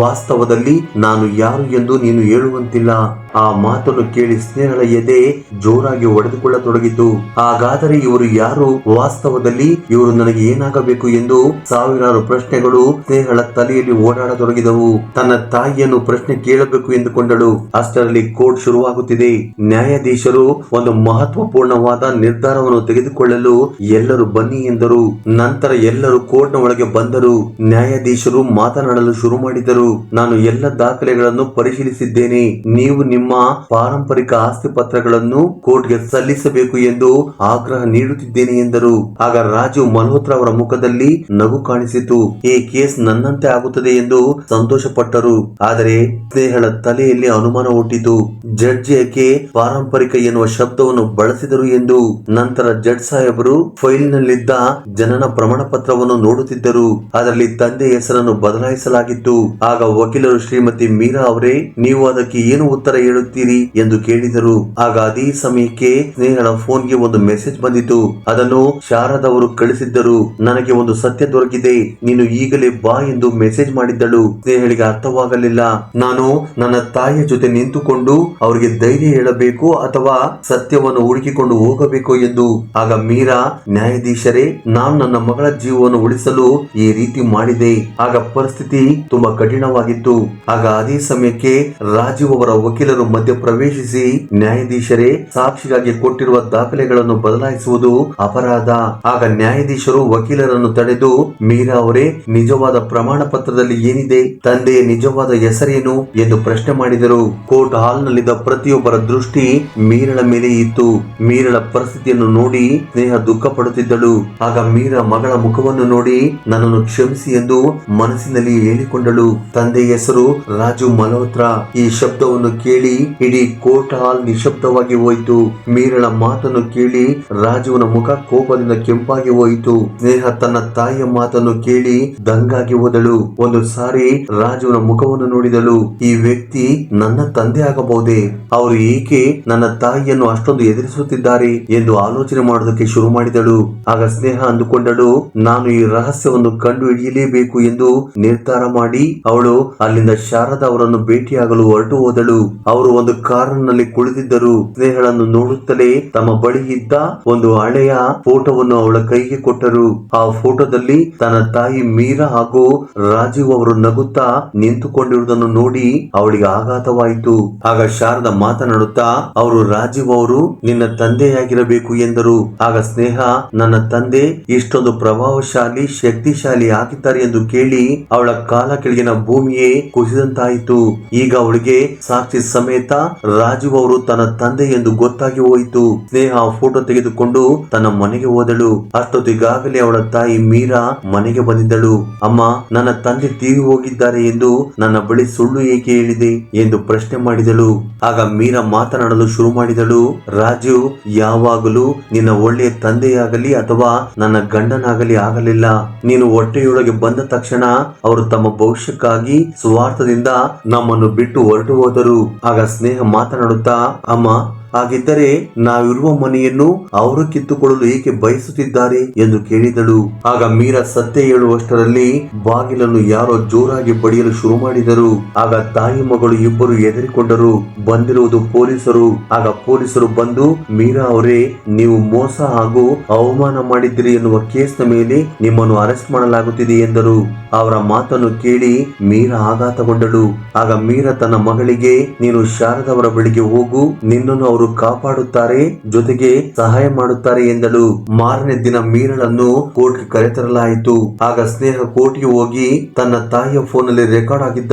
ವಾಸ್ತವದಲ್ಲಿ ನಾನು ಯಾರು ಎಂದು ನೀನು ಹೇಳುವಂತಿಲ್ಲ. ಆ ಮಾತನ್ನು ಕೇಳಿ ಸ್ನೇಹಳ ಎದೆ ಜೋರಾಗಿ ಹೊಡೆದುಕೊಳ್ಳತೊಡಗಿತು. ಹಾಗಾದರೆ ಇವರು ಯಾರು? ವಾಸ್ತವದಲ್ಲಿ ಇವರು ನನಗೆ ಏನಾಗಬೇಕು ಎಂದು ಸಾವಿರಾರು ಪ್ರಶ್ನೆಗಳು ಸ್ನೇಹಳ ತಲೆಯಲ್ಲಿ ಓಡಾಡತೊಡಗಿದವು. ತನ್ನ ತಾಯಿಯನ್ನು ಪ್ರಶ್ನೆ ಕೇಳಬೇಕು ಎಂದುಕೊಂಡಳು. ಅಷ್ಟರಲ್ಲಿ ಕೋರ್ಟ್ ಶುರುವಾಗುತ್ತಿದೆ. ನ್ಯಾಯಾಧೀಶರು ಒಂದು ಮಹತ್ವಪೂರ್ಣವಾದ ನಿರ್ಧಾರವನ್ನು ತೆಗೆದುಕೊಳ್ಳಲು ಎಲ್ಲರೂ ಬನ್ನಿ ಎಂದರು. ನಂತರ ಎಲ್ಲರೂ ಕೋರ್ಟ್ನ ಒಳಗೆ ಬಂದರು. ನ್ಯಾಯಾಧೀಶರು ಮಾತನಾಡಲು ಶುರು ಮಾಡಿದರು. ನಾನು ಎಲ್ಲ ದಾಖಲೆಗಳನ್ನು ಪರಿಶೀಲಿಸಿದ್ದೇನೆ. ನೀವು ನಿಮ್ಮ ಪಾರಂಪರಿಕ ಆಸ್ತಿ ಪತ್ರಗಳನ್ನು ಕೋರ್ಟ್ಗೆ ಸಲ್ಲಿಸಬೇಕು ಎಂದು ಆಗ್ರಹ ನೀಡುತ್ತಿದ್ದೇನೆ ಎಂದರು. ಆಗ ರಾಜು ಮಲ್ಹೋತ್ರಾ ಅವರ ಮುಖದಲ್ಲಿ ನಗು ಕಾಣಿಸಿತು. ಈ ಕೇಸ್ ನನ್ನಂತೆ ಆಗುತ್ತದೆ ಎಂದು ಸಂತೋಷಪಟ್ಟರು. ಆದರೆ ಸ್ನೇಹಳ ತಲೆಯಲ್ಲಿ ಅನುಮಾನ ಹುಟ್ಟಿತು. ಜಡ್ಜ್ ಏಕೆ ಪಾರಂಪರಿಕ ಎನ್ನುವ ಶಬ್ದವನ್ನು ಬಳಸಿದರು ಎಂದು. ನಂತರ ಜಡ್ಜ್ ಸಾಹೇಬರು ಫೈಲ್ ನಲ್ಲಿದ್ದ ಜನನ ಪ್ರಮಾಣ ಪತ್ರವನ್ನು ನೋಡುತ್ತಿದ್ದರು. ಅದರಲ್ಲಿ ತಂದೆ ಹೆಸರನ್ನು ಬದಲಾಯಿಸಲಾಗಿತ್ತು. ಆಗ ವಕೀಲರು ಶ್ರೀಮತಿ ಮೀರಾ ಅವರೇ, ನೀವು ಅದಕ್ಕೆ ಏನು ಉತ್ತರ ಹೇಳುತ್ತೀರಿ ಎಂದು ಕೇಳಿದರು. ಆಗ ಅದೇ ಸಮಯಕ್ಕೆ ಸ್ನೇಹಳ ಫೋನ್ಗೆ ಒಂದು ಮೆಸೇಜ್ ಬಂದಿತು. ಅದನ್ನು ಶಾರದವರು ಕಳಿಸಿದ್ದರು. ನನಗೆ ಒಂದು ಸತ್ಯ ದೊರಕಿದೆ, ನೀನು ಈಗಲೇ ಬಾ ಎಂದು ಮೆಸೇಜ್ ಮಾಡಿದ್ದಳು. ಸ್ನೇಹಳಿಗೆ ಅರ್ಥವಾಗಲಿಲ್ಲ. ನಾನು ನನ್ನ ತಾಯಿಯ ಜೊತೆ ನಿಂತುಕೊಂಡು ಅವರಿಗೆ ಧೈರ್ಯ ಹೇಳಬೇಕು ಅಥವಾ ಸತ್ಯವನ್ನು ಹುಡುಕಿಕೊಂಡು ಹೋಗಬೇಕು ಎಂದು. ಆಗ ಮೀರಾ, ನ್ಯಾಯಾಧೀಶರೇ, ನಾನು ನನ್ನ ಮಗಳ ಜೀವವನ್ನು ಉಳಿಸಲು ಈ ರೀತಿ ಮಾಡಿದೆ. ಆಗ ಪರಿಸ್ಥಿತಿ ತುಂಬಾ ಕಠಿಣವಾಗಿತ್ತು. ಆಗ ಅದೇ ಸಮಯಕ್ಕೆ ರಾಜೀವ್ ಅವರ ವಕೀಲರು ಮಧ್ಯ ಪ್ರವೇಶಿಸಿ, ನ್ಯಾಯಾಧೀಶರೇ, ಸಾಕ್ಷಿಗಾಗಿ ಕೊಟ್ಟಿರುವ ದಾಖಲೆಗಳನ್ನು ಬದಲಾಯಿಸುವುದು ಅಪರಾಧ. ಆಗ ನ್ಯಾಯಾಧೀಶರು ವಕೀಲರನ್ನು ತಡೆದು, ಮೀರಾ ಅವರೇ, ನಿಜವಾದ ಪ್ರಮಾಣ ಪತ್ರದಲ್ಲಿ ಏನಿದೆ? ತಂದೆಯ ನಿಜವಾದ ಹೆಸರೇನು ಎಂದು ಪ್ರಶ್ನೆ ಮಾಡಿದರು. ಕೋರ್ಟ್ ಹಾಲ್ ನಲ್ಲಿದ್ದ ಪ್ರತಿಯೊಬ್ಬರ ದೃಷ್ಟಿ ಮೀರಳ ಮೇಲೆ ಇತ್ತು. ಮೀರಳ ಪರಿಸ್ಥಿತಿಯನ್ನು ನೋಡಿ ಸ್ನೇಹ ದುಃಖ ಪಡುತ್ತಿದ್ದಳು. ಆಗ ಮೀರಾ ಮಗಳ ಮುಖವನ್ನು ನೋಡಿ ನನ್ನನ್ನು ಕ್ಷಮಿಸಿ ಎಂದು ಮನಸ್ಸಿನಲ್ಲಿ ಹೇಳಿಕೊಂಡಳು. ತಂದೆಯ ಹೆಸರು ರಾಜು ಮಲ್ಹೋತ್ರಾ. ಈ ಶಬ್ದವನ್ನು ಕೇಳಿ ಇಡೀ ಕೋರ್ಟ್ ಹಾಲ್ ನಿಶಬ್ದವಾಗಿ ಹೋಯಿತು. ಮೀರಳ ಮಾತನ್ನು ಕೇಳಿ ರಾಜುವಿನ ಮುಖ ಕೋಪದಿಂದ ಕೆಂಪಾಗಿ ಹೋಯಿತು. ಸ್ನೇಹ ತನ್ನ ತಾಯಿಯ ಮಾತನ್ನು ಕೇಳಿ ದಂಗಾಗಿ ಹೋದಳು. ಒಂದು ಸಾರಿ ರಾಜುವಿನ ಮುಖವನ್ನು ನೋಡಿದಳು. ಈ ವ್ಯಕ್ತಿ ನನ್ನ ತಂದೆ ಆಗಬಹುದೇ? ಅವರು ಏಕೆ ನನ್ನ ತಾಯಿಯನ್ನು ಅಷ್ಟೊಂದು ಎದುರಿಸುತ್ತಿದ್ದಾರೆ ಎಂದು ಆಲೋಚನೆ ಮಾಡೋದಕ್ಕೆ ಶುರು ಮಾಡಿದಳು. ಆಗ ಸ್ನೇಹ ಅಂದುಕೊಂಡಳು, ನಾನು ಈ ರಹಸ್ಯವನ್ನು ಕಂಡು ಹಿಡಿಯಲೇಬೇಕು ಎಂದು ನಿರ್ಧಾರ ಮಾಡಿ ಅವಳು ಅಲ್ಲಿಂದ ಶಾರದಾ ಅವರನ್ನು ಭೇಟಿಯಾಗಲು ಹೊರಟು ಹೋದಳು. ಅವರು ಒಂದು ಕಾರಿನಲ್ಲಿ ಕುಳಿತಿದ್ದರು. ಸ್ನೇಹಳನ್ನು ನೋಡುತ್ತಲೇ ತಮ್ಮ ಬಳಿ ಇದ್ದ ಒಂದು ಹಳೆಯ ಫೋಟೋವನ್ನು ಅವಳ ಕೈಗೆ ಕೊಟ್ಟರು. ಆ ಫೋಟೋದಲ್ಲಿ ತನ್ನ ತಾಯಿ ಮೀರಾ ಹಾಗೂ ರಾಜೀವ್ ಅವರು ನಗುತ್ತಾ ನಿಂತುಕೊಂಡಿರುವುದನ್ನು ನೋಡಿ ಅವಳಿಗೆ ಆಘಾತವಾಯಿತು. ಆಗ ಶಾರದಾ ಮಾತನಾಡುತ್ತಾ, ಅವರು ರಾಜೀವ್ ಅವರು ನಿನ್ನ ತಂದೆಯಾಗಿರಬೇಕು ಎಂದರು. ಆಗ ಸ್ನೇಹ, ನನ್ನ ತಂದೆ ಇಷ್ಟೊಂದು ಪ್ರಭಾವಶಾಲಿ ಶಕ್ತಿಶಾಲಿ ಆಗಿದ್ದಾರೆ ಎಂದು ಕೇಳಿ ಅವಳ ಕಾಲ ಕೆಳಗಿನ ಭೂಮಿಯೇ ಕುಸಿದಂತಾಯಿತು. ಈಗ ಅವಳಿಗೆ ಸಾಕ್ಷಿ ಸಮೇತ ರಾಜೀವ್ ಅವರು ತನ್ನ ತಂದೆ ಎಂದು ಗೊತ್ತಾಗಿ ಹೋಯಿತು. ಸ್ನೇಹ ಆ ಫೋಟೋ ತೆಗೆದುಕೊಂಡು ತನ್ನ ಮನೆಗೆ ಹೋದಳು. ಅಷ್ಟೊತ್ತಿಗಾಗಲೇ ಅವಳ ತಾಯಿ ಮೀರಾ ಮನೆಗೆ ಬಂದಿದ್ದಳು. ಅಮ್ಮ, ನನ್ನ ತಂದೆ ತೀರಿ ಹೋಗಿದ್ದಾರೆ ಎಂದು ನನ್ನ ಬಳಿ ಸುಳ್ಳು ಏಕೆ ಹೇಳಿದೆ ಎಂದು ಪ್ರಶ್ನೆ ಮಾಡಿದಳು. ಆಗ ಮೀರಾ ಮಾತನಾಡಲು ಶುರು ಮಾಡಿದಳು. ರಾಜೀವ್ ಯಾವಾಗಲೂ ನಿನ್ನ ಒಳ್ಳೆಯ ತಂದೆಯಾಗಲಿ ಅಥವಾ ನನ್ನ ಗಂಡನಾಗಲಿ ಆಗಲಿಲ್ಲ. ನೀನು ಹೊಟ್ಟೆಯೊಳಗೆ ಬಂದ ತಕ್ಷಣ ಅವರು ತಮ್ಮ ಭವಿಷ್ಯಕ್ಕಾಗಿ ಸ್ವಾರ್ಥದಿಂದ ನಮ್ಮನ್ನು ಬಿಟ್ಟು ಹೊರಟು ಹೋದರು. ಆಗ ಸ್ನೇಹ ಮಾತನಾಡುತ್ತಾ, ಅಮ್ಮ, ಹಾಗಿದ್ದರೆ ನಾವಿರುವ ಮನೆಯನ್ನು ಅವರು ಕಿತ್ತುಕೊಳ್ಳಲು ಏಕೆ ಬಯಸುತ್ತಿದ್ದಾರೆ ಎಂದು ಕೇಳಿದಳು. ಆಗ ಮೀರಾ ಸತ್ಯ ಹೇಳುವಷ್ಟರಲ್ಲಿ ಬಾಗಿಲನ್ನು ಯಾರೋ ಜೋರಾಗಿ ಬಡಿಯಲು ಶುರು ಮಾಡಿದರು. ಆಗ ತಾಯಿ ಮಗಳು ಇಬ್ಬರು ಹೆದರಿಕೊಂಡರು. ಬಂದಿರುವುದು ಪೊಲೀಸರು. ಆಗ ಪೊಲೀಸರು ಬಂದು, ಮೀರಾ ಅವರೇ, ನೀವು ಮೋಸ ಹಾಗೂ ಅವಮಾನ ಮಾಡಿದ್ದೀರಿ ಎನ್ನುವ ಕೇಸ್ನ ಮೇಲೆ ನಿಮ್ಮನ್ನು ಅರೆಸ್ಟ್ ಮಾಡಲಾಗುತ್ತಿದೆ ಎಂದರು. ಅವರ ಮಾತನ್ನು ಕೇಳಿ ಮೀರಾ ಆಘಾತಗೊಂಡಳು. ಆಗ ಮೀರಾ ತನ್ನ ಮಗಳಿಗೆ, ನೀನು ಶಾರದವರ ಬಳಿಗೆ ಹೋಗು, ನಿನ್ನನ್ನು ಅವರು ಕಾಪಾಡುತ್ತಾರೆ, ಜೊತೆಗೆ ಸಹಾಯ ಮಾಡುತ್ತಾರೆ ಎಂದಳು. ಮಾರನೇ ದಿನ ಮೀರಳನ್ನು ಕೋರ್ಟ್ಗೆ ಕರೆತರಲಾಯಿತು. ಆಗ ಸ್ನೇಹ ಕೋರ್ಟ್ಗೆ ಹೋಗಿ ತನ್ನ ತಾಯಿಯ ಫೋನ್ ನಲ್ಲಿ ರೆಕಾರ್ಡ್ ಆಗಿದ್ದ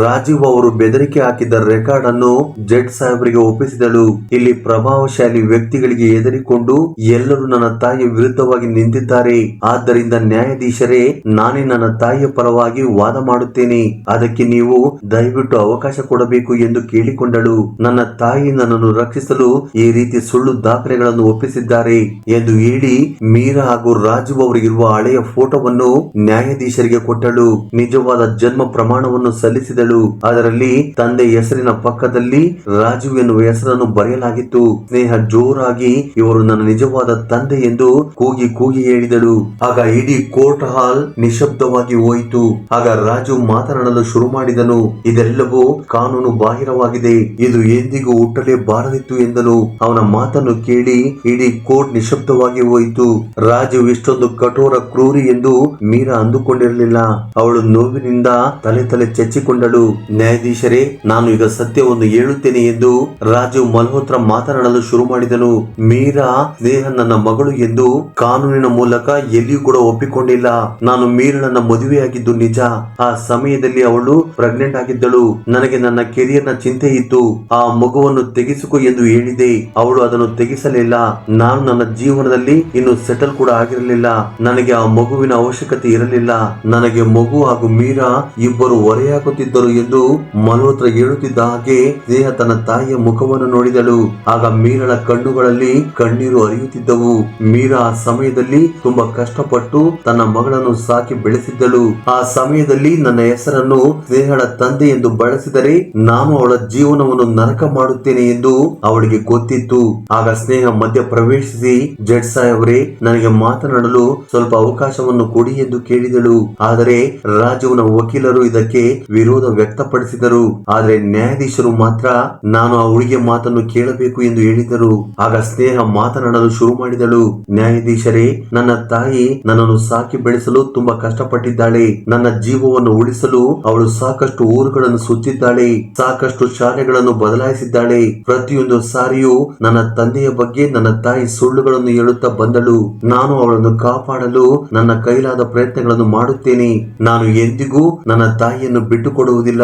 ರಾಜೀವ್ ಅವರು ಬೆದರಿಕೆ ಹಾಕಿದ್ದ ರೆಕಾರ್ಡ್ ಅನ್ನು ಜಡ್ಜ್ ಸಾಹೇಬರಿಗೆ ಒಪ್ಪಿಸಿದಳು. ಇಲ್ಲಿ ಪ್ರಭಾವಶಾಲಿ ವ್ಯಕ್ತಿಗಳಿಗೆ ಹೆದರಿಕೊಂಡು ಎಲ್ಲರೂ ನನ್ನ ತಾಯಿಯ ವಿರುದ್ಧವಾಗಿ ನಿಂತಿದ್ದಾರೆ. ಆದ್ದರಿಂದ ನ್ಯಾಯಾಧೀಶರೇ, ನಾನೇ ನನ್ನ ತಾಯಿಯ ಪರವಾಗಿ ವಾದ ಮಾಡುತ್ತೇನೆ. ಅದಕ್ಕೆ ನೀವು ದಯವಿಟ್ಟು ಅವಕಾಶ ಕೊಡಬೇಕು ಎಂದು ಕೇಳಿಕೊಂಡಳು. ನನ್ನ ತಾಯಿ ನನ್ನನ್ನು ರಕ್ಷಿಸಲು ಗಳಿಸಲು ಈ ರೀತಿ ಸುಳ್ಳು ದಾಖಲೆಗಳನ್ನು ಒಪ್ಪಿಸಿದ್ದಾರೆ ಎಂದು ಹೇಳಿ ಮೀರಾ ಹಾಗೂ ರಾಜು ಅವರಿಗಿರುವ ಹಳೆಯ ಫೋಟೋವನ್ನು ನ್ಯಾಯಾಧೀಶರಿಗೆ ಕೊಟ್ಟಳು. ನಿಜವಾದ ಜನ್ಮ ಪ್ರಮಾಣವನ್ನು ಸಲ್ಲಿಸಿದಳು. ಅದರಲ್ಲಿ ತಂದೆ ಹೆಸರಿನ ಪಕ್ಕದಲ್ಲಿ ರಾಜು ಎನ್ನುವ ಹೆಸರನ್ನು ಬರೆಯಲಾಗಿತ್ತು. ಸ್ನೇಹ ಜೋರಾಗಿ ಇವರು ನನ್ನ ನಿಜವಾದ ತಂದೆ ಎಂದು ಕೂಗಿ ಕೂಗಿ ಹೇಳಿದಳು. ಆಗ ಇಡೀ ಕೋರ್ಟ್ ಹಾಲ್ ನಿಶಬ್ದವಾಗಿ ಹೋಯಿತು. ಆಗ ರಾಜು ಮಾತನಾಡಲು ಶುರು ಮಾಡಿದನು. ಇದೆಲ್ಲವೂ ಕಾನೂನು ಬಾಹಿರವಾಗಿದೆ, ಇದು ಎಂದಿಗೂ ಹುಟ್ಟಲೇಬಾರದಿತ್ತು ಎಂದನು. ಅವನ ಮಾತನ್ನು ಕೇಳಿ ಇಡೀ ಕೋರ್ಟ್ ನಿಶಬ್ದವಾಗಿ ಹೋಯಿತು. ರಾಜು ಇಷ್ಟೊಂದು ಕಠೋರ ಕ್ರೂರಿ ಎಂದು ಮೀರಾ ಅಂದುಕೊಂಡಿರಲಿಲ್ಲ. ಅವಳು ನೋವಿನಿಂದ ತಲೆ ಚೆಚ್ಚಿಕೊಂಡಳು. ನ್ಯಾಯಾಧೀಶರೇ, ನಾನು ಈಗ ಸತ್ಯವನ್ನು ಹೇಳುತ್ತೇನೆ ಎಂದು ರಾಜು ಮಲ್ಹೋತ್ರ ಮಾತನಾಡಲು ಶುರು ಮಾಡಿದನು. ಮೀರಾ ಸ್ನೇಹ ನನ್ನ ಮಗಳು ಎಂದು ಕಾನೂನಿನ ಮೂಲಕ ಎಲ್ಲಿಯೂ ಕೂಡ ಒಪ್ಪಿಕೊಂಡಿಲ್ಲ. ನಾನು ಮೀರಳನ್ನ ಮದುವೆಯಾಗಿದ್ದು ನಿಜ. ಆ ಸಮಯದಲ್ಲಿ ಅವಳು ಪ್ರೆಗ್ನೆಂಟ್ ಆಗಿದ್ದಳು. ನನಗೆ ನನ್ನ ಕೆರಿಯರ್ ನ ಚಿಂತೆ ಇತ್ತು. ಆ ಮಗುವನ್ನು ತೆಗೆಸಿಕೊ ಎಂದು ಹೇಳಿದೆ. ಅವಳು ಅದನ್ನು ತೆಗೆಸಲಿಲ್ಲ. ನಾನು ನನ್ನ ಜೀವನದಲ್ಲಿ ಇನ್ನು ಸೆಟಲ್ ಕೂಡ ಆಗಿರಲಿಲ್ಲ. ನನಗೆ ಆ ಮಗುವಿನ ಅವಶ್ಯಕತೆ ಇರಲಿಲ್ಲ. ನನಗೆ ಮಗು ಹಾಗೂ ಮೀರಾ ಇಬ್ಬರು ಹೊರೆಯಾಗುತ್ತಿದ್ದರು ಎಂದು ಮಲ್ಹೋತ್ರ ಹೇಳುತ್ತಿದ್ದ ಹಾಗೆ ಸ್ನೇಹ ತನ್ನ ತಾಯಿಯ ಮುಖವನ್ನು ನೋಡಿದಳು. ಆಗ ಮೀರಳ ಕಣ್ಣುಗಳಲ್ಲಿ ಕಣ್ಣೀರು ಹರಿಯುತ್ತಿದ್ದವು. ಮೀರಾ ಆ ಸಮಯದಲ್ಲಿ ತುಂಬಾ ಕಷ್ಟಪಟ್ಟು ತನ್ನ ಮಗಳನ್ನು ಸಾಕಿ ಬೆಳೆಸಿದ್ದಳು. ಆ ಸಮಯದಲ್ಲಿ ನನ್ನ ಹೆಸರನ್ನು ಸ್ನೇಹಳ ತಂದೆ ಎಂದು ಬಳಸಿದರೆ ನಾನು ಅವಳ ಜೀವನವನ್ನು ನರಕ ಮಾಡುತ್ತೇನೆ ಎಂದು ಅವಳಿಗೆ ಗೊತ್ತಿತ್ತು. ಆಗ ಸ್ನೇಹ ಮಧ್ಯ ಪ್ರವೇಶಿಸಿ, ಜಡ್ಜ್ ಸಾಹೇಬ್ರೇ, ನನಗೆ ಮಾತನಾಡಲು ಸ್ವಲ್ಪ ಅವಕಾಶವನ್ನು ಕೊಡಿ ಎಂದು ಕೇಳಿದಳು. ಆದರೆ ರಾಜುವಿನ ವಕೀಲರು ಇದಕ್ಕೆ ವಿರೋಧ ವ್ಯಕ್ತಪಡಿಸಿದರು. ಆದರೆ ನ್ಯಾಯಾಧೀಶರು ಮಾತ್ರ ನಾನು ಆ ಹುಡುಗಿಯ ಮಾತನ್ನು ಕೇಳಬೇಕು ಎಂದು ಹೇಳಿದರು. ಆಗ ಸ್ನೇಹ ಮಾತನಾಡಲು ಶುರು ಮಾಡಿದಳು. ನ್ಯಾಯಾಧೀಶರೇ, ನನ್ನ ತಾಯಿ ನನ್ನನ್ನು ಸಾಕಿ ಬೆಳೆಸಲು ತುಂಬಾ ಕಷ್ಟಪಟ್ಟಿದ್ದಾಳೆ. ನನ್ನ ಜೀವವನ್ನು ಉಳಿಸಲು ಅವಳು ಸಾಕಷ್ಟು ಊರುಗಳನ್ನು ಸುತ್ತಿದ್ದಾಳೆ. ಸಾಕಷ್ಟು ಶಾಲೆಗಳನ್ನು ಬದಲಾಯಿಸಿದ್ದಾಳೆ. ಪ್ರತಿಯೊಂದು ಸಾರಿಯೂ ನನ್ನ ತಂದೆಯ ಬಗ್ಗೆ ನನ್ನ ತಾಯಿ ಸುಳ್ಳುಗಳನ್ನು ಹೇಳುತ್ತಾ ಬಂದಳು. ನಾನು ಅವಳನ್ನು ಕಾಪಾಡಲು ನನ್ನ ಕೈಲಾದ ಪ್ರಯತ್ನಗಳನ್ನು ಮಾಡುತ್ತೇನೆ. ನಾನು ಎಂದಿಗೂ ನನ್ನ ತಾಯಿಯನ್ನು ಬಿಟ್ಟುಕೊಡುವುದಿಲ್ಲ.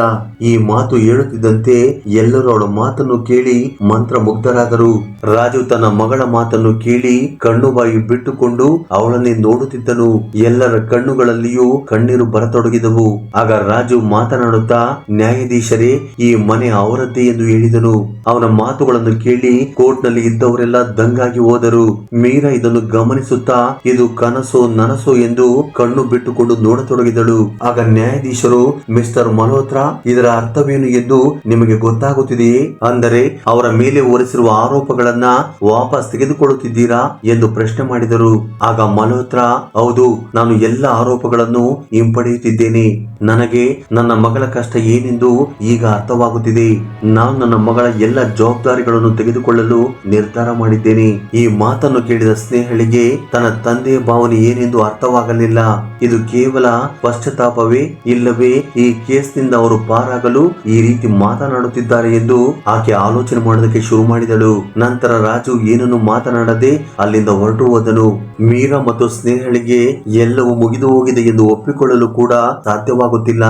ಈ ಮಾತು ಹೇಳುತ್ತಿದ್ದಂತೆ ಎಲ್ಲರೂ ಅವಳ ಮಾತನ್ನು ಕೇಳಿ ಮಂತ್ರ ಮುಗ್ಧರಾದರು. ರಾಜು ತನ್ನ ಮಗಳ ಮಾತನ್ನು ಕೇಳಿ ಕಣ್ಣು ಬಾಯಿ ಬಿಟ್ಟುಕೊಂಡು ಅವಳನ್ನೇ ನೋಡುತ್ತಿದ್ದನು. ಎಲ್ಲರ ಕಣ್ಣುಗಳಲ್ಲಿಯೂ ಕಣ್ಣೀರು ಬರತೊಡಗಿದವು. ಆಗ ರಾಜು ಮಾತನಾಡುತ್ತಾ, ನ್ಯಾಯಾಧೀಶರೇ, ಈ ಮನೆ ಅವರದ್ದೇ ಎಂದು ಹೇಳಿದನು. ಅವನ ಮಾತುಗಳನ್ನು ಕೇಳಿ ಕೋರ್ಟ್ ನಲ್ಲಿ ಇದ್ದವರೆಲ್ಲ ದಂಗಾಗಿ ಹೋದರು. ಮೀರಾ ಇದನ್ನು ಗಮನಿಸುತ್ತಾ ಇದು ಕನಸೋ ನನಸೋ ಎಂದು ಕಣ್ಣು ಬಿಟ್ಟುಕೊಂಡು ನೋಡತೊಡಗಿದಳು. ಆಗ ನ್ಯಾಯಾಧೀಶರು, ಮಿಸ್ಟರ್ ಮಲ್ಹೋತ್ರ, ಇದರ ಅರ್ಥವೇನು ಎಂದು ನಿಮಗೆ ಗೊತ್ತಾಗುತ್ತಿದೆಯೇ? ಅಂದರೆ ಅವರ ಮೇಲೆ ಹೊರಿಸಿರುವ ಆರೋಪಗಳನ್ನ ವಾಪಸ್ ತೆಗೆದುಕೊಳ್ಳುತ್ತಿದ್ದೀರಾ ಎಂದು ಪ್ರಶ್ನೆ ಮಾಡಿದರು. ಆಗ ಮಲ್ಹೋತ್ರ, ಹೌದು, ನಾನು ಎಲ್ಲ ಆರೋಪಗಳನ್ನು ಹಿಂಪಡೆಯುತ್ತಿದ್ದೇನೆ. ನನಗೆ ನನ್ನ ಮಗಳ ಕಷ್ಟ ಏನೆಂದು ಈಗ ಅರ್ಥವಾಗುತ್ತಿದೆ. ನಾನು ನನ್ನ ಮಗಳ ಎಲ್ಲ ಜವಾಬ್ದಾರಿಗಳನ್ನು ತೆಗೆದುಕೊಳ್ಳಲು ನಿರ್ಧಾರ ಮಾಡಿದ್ದೇನೆ. ಈ ಮಾತನ್ನು ಕೇಳಿದ ಸ್ನೇಹಳಿಗೆ ತನ್ನ ತಂದೆಯ ಭಾವನೆ ಏನೆಂದು ಅರ್ಥವಾಗಲಿಲ್ಲ. ಇದು ಕೇವಲ ಪಶ್ಚಾತ್ತಾಪವೇ, ಇಲ್ಲವೇ ಈ ಕೇಸ್ನಿಂದ ಅವರು ಪಾರಾಗಲು ಈ ರೀತಿ ಮಾತನಾಡುತ್ತಿದ್ದಾರೆ ಎಂದು ಆಕೆ ಆಲೋಚನೆ ಮಾಡೋದಕ್ಕೆ ಶುರು ಮಾಡಿದಳು. ನಂತರ ರಾಜು ಏನನ್ನು ಮಾತನಾಡದೆ ಅಲ್ಲಿಂದ ಹೊರಟು ಹೋದನು. ಮೀರಾ ಮತ್ತು ಸ್ನೇಹಳಿಗೆ ಎಲ್ಲವೂ ಮುಗಿದು ಹೋಗಿದೆ ಎಂದು ಒಪ್ಪಿಕೊಳ್ಳಲು ಕೂಡ ಸಾಧ್ಯವಾಗುತ್ತಿಲ್ಲ.